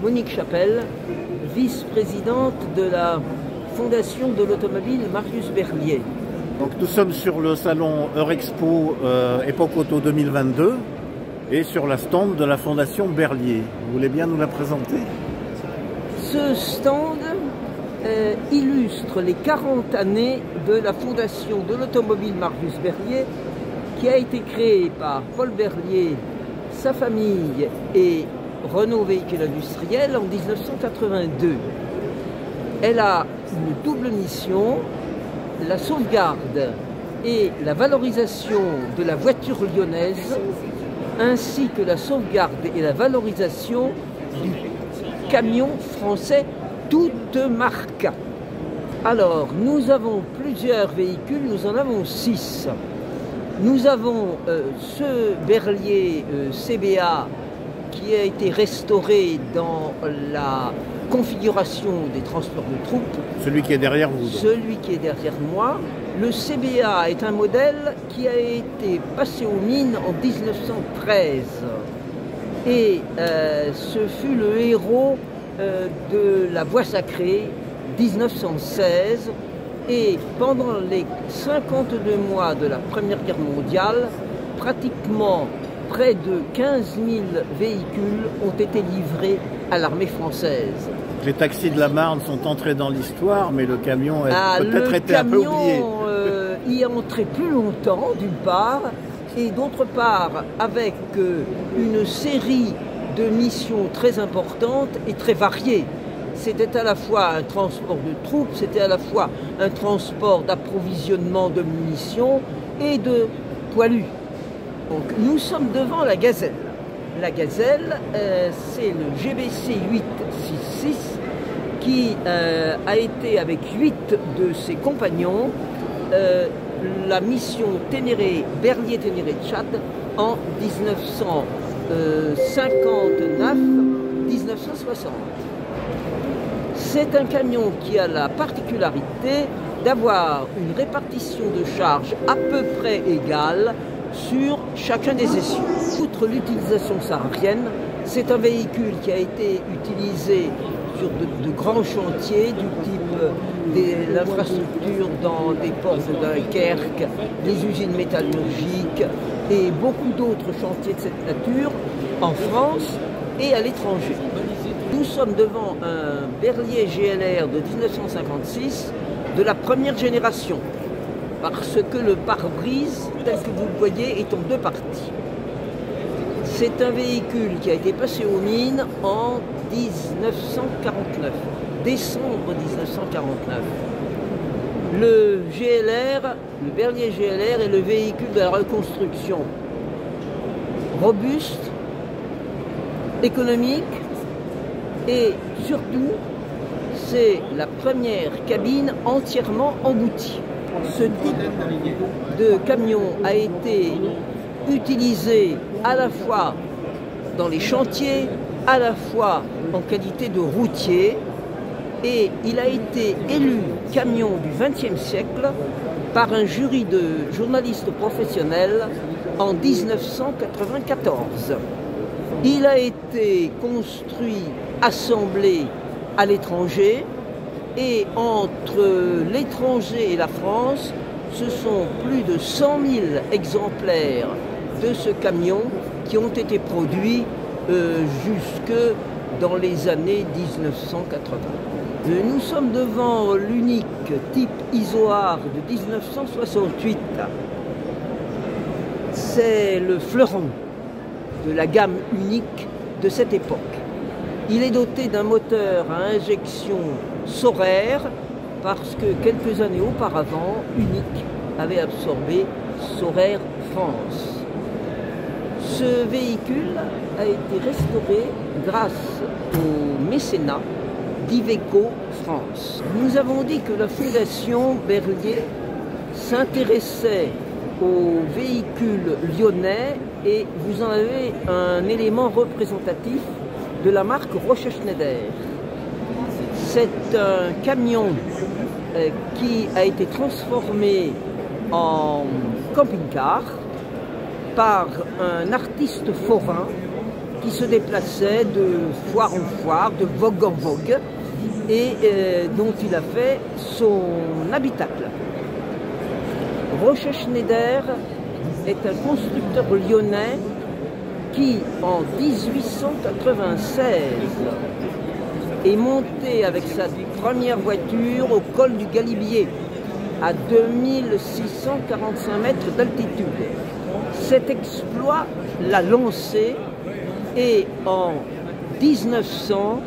Monique Chapelle, vice-présidente de la Fondation de l'automobile Marius Berlier. Donc nous sommes sur le salon Eurexpo Époque Auto 2022 et sur la stand de la Fondation Berlier. Vous voulez bien nous la présenter? Ce stand illustre les 40 années de la Fondation de l'automobile Marius Berlier, qui a été créée par Paul Berlier, sa famille et Renault Véhicules Industriels en 1982. Elle a une double mission, la sauvegarde et la valorisation de la voiture lyonnaise, ainsi que la sauvegarde et la valorisation du camion français toute marque. Alors, nous avons plusieurs véhicules, nous en avons 6. Nous avons ce Berlier CBA qui a été restauré dans la configuration des transports de troupes. Celui qui est derrière vous. Celui qui est derrière moi. Le CBA est un modèle qui a été passé aux mines en 1913. Et ce fut le héros de la Voie sacrée 1916. Et pendant les 52 mois de la Première Guerre mondiale, pratiquement près de 15 000 véhicules ont été livrés à l'armée française. Les taxis de la Marne sont entrés dans l'histoire, mais le camion a peut-être été un peu oublié. Le camion y est entré plus longtemps, d'une part, et d'autre part, avec une série de missions très importantes et très variées. C'était à la fois un transport de troupes, c'était à la fois un transport d'approvisionnement de munitions et de poilus. Donc, nous sommes devant la Gazelle. La Gazelle, c'est le GBC 866 qui a été, avec 8 de ses compagnons, la mission Berlier-Ténéré-Tchad en 1959-1960. C'est un camion qui a la particularité d'avoir une répartition de charge à peu près égale sur chacun des essieux. Outre l'utilisation saharienne, c'est un véhicule qui a été utilisé sur de grands chantiers du type de l'infrastructure dans des ports de Dunkerque, des usines métallurgiques et beaucoup d'autres chantiers de cette nature en France et à l'étranger. Nous sommes devant un Berlier GLR de 1956 de la première génération, parce que le pare-brise, tel que vous le voyez, est en 2 parties. C'est un véhicule qui a été passé aux mines en 1949, décembre 1949. Le GLR, le Berlier GLR, est le véhicule de la reconstruction. Robuste, économique, et surtout, c'est la première cabine entièrement emboutie. Ce type de camion a été utilisé à la fois dans les chantiers, à la fois en qualité de routier, et il a été élu camion du XXe siècle par un jury de journalistes professionnels en 1994. Il a été construit, assemblé à l'étranger, et entre l'étranger et la France, ce sont plus de 100 000 exemplaires de ce camion qui ont été produits jusque dans les années 1980. Nous sommes devant l'unique type Isoar de 1968. C'est le fleuron de la gamme unique de cette époque. Il est doté d'un moteur à injection Saurer, parce que quelques années auparavant, Unique avait absorbé Saurer France. Ce véhicule a été restauré grâce au mécénat d'Iveco France. Nous avons dit que la Fondation Berlier s'intéressait aux véhicules lyonnais et vous en avez un élément représentatif de la marque Rocher-Schneider. C'est un camion qui a été transformé en camping-car par un artiste forain qui se déplaçait de foire en foire, de vogue en vogue, et dont il a fait son habitacle. Rocher Schneider est un constructeur lyonnais qui, en 1896, est monté avec sa première voiture au col du Galibier, à 2645 mètres d'altitude. Cet exploit l'a lancé et en 1900,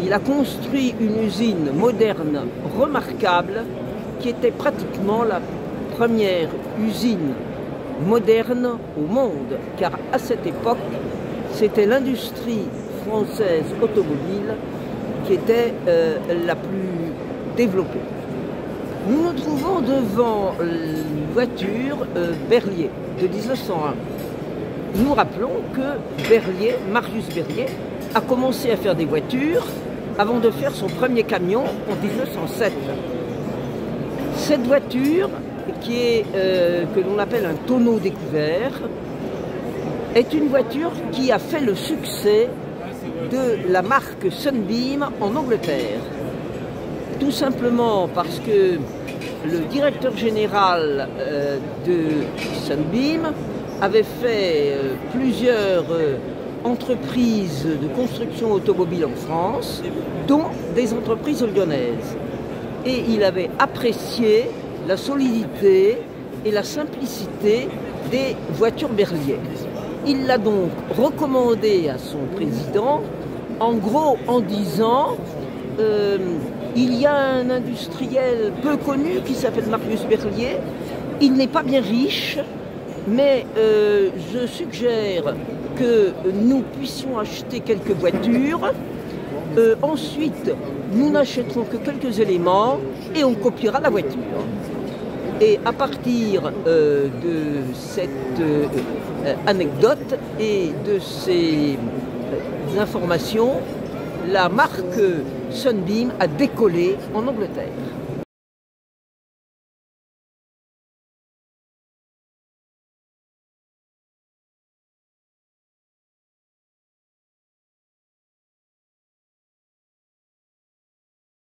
il a construit une usine moderne remarquable qui était pratiquement la première usine moderne au monde, car à cette époque, c'était l'industrie française automobile qui était la plus développée. Nous nous trouvons devant une voiture Berliet de 1901. Nous rappelons que Berliet, Marius Berliet, a commencé à faire des voitures avant de faire son premier camion en 1907. Cette voiture, qui est, que l'on appelle un tonneau découvert, est une voiture qui a fait le succès de la marque Sunbeam en Angleterre. Tout simplement parce que le directeur général de Sunbeam avait fait plusieurs entreprises de construction automobile en France, dont des entreprises lyonnaises. Et il avait apprécié la solidité et la simplicité des voitures Berliet. Il l'a donc recommandé à son président, en gros en disant il y a un industriel peu connu qui s'appelle Marius Berliet, il n'est pas bien riche, mais je suggère que nous puissions acheter quelques voitures, ensuite nous n'achèterons que quelques éléments et on copiera la voiture. Et à partir de cette anecdote et de ces informations, la marque Sunbeam a décollé en Angleterre.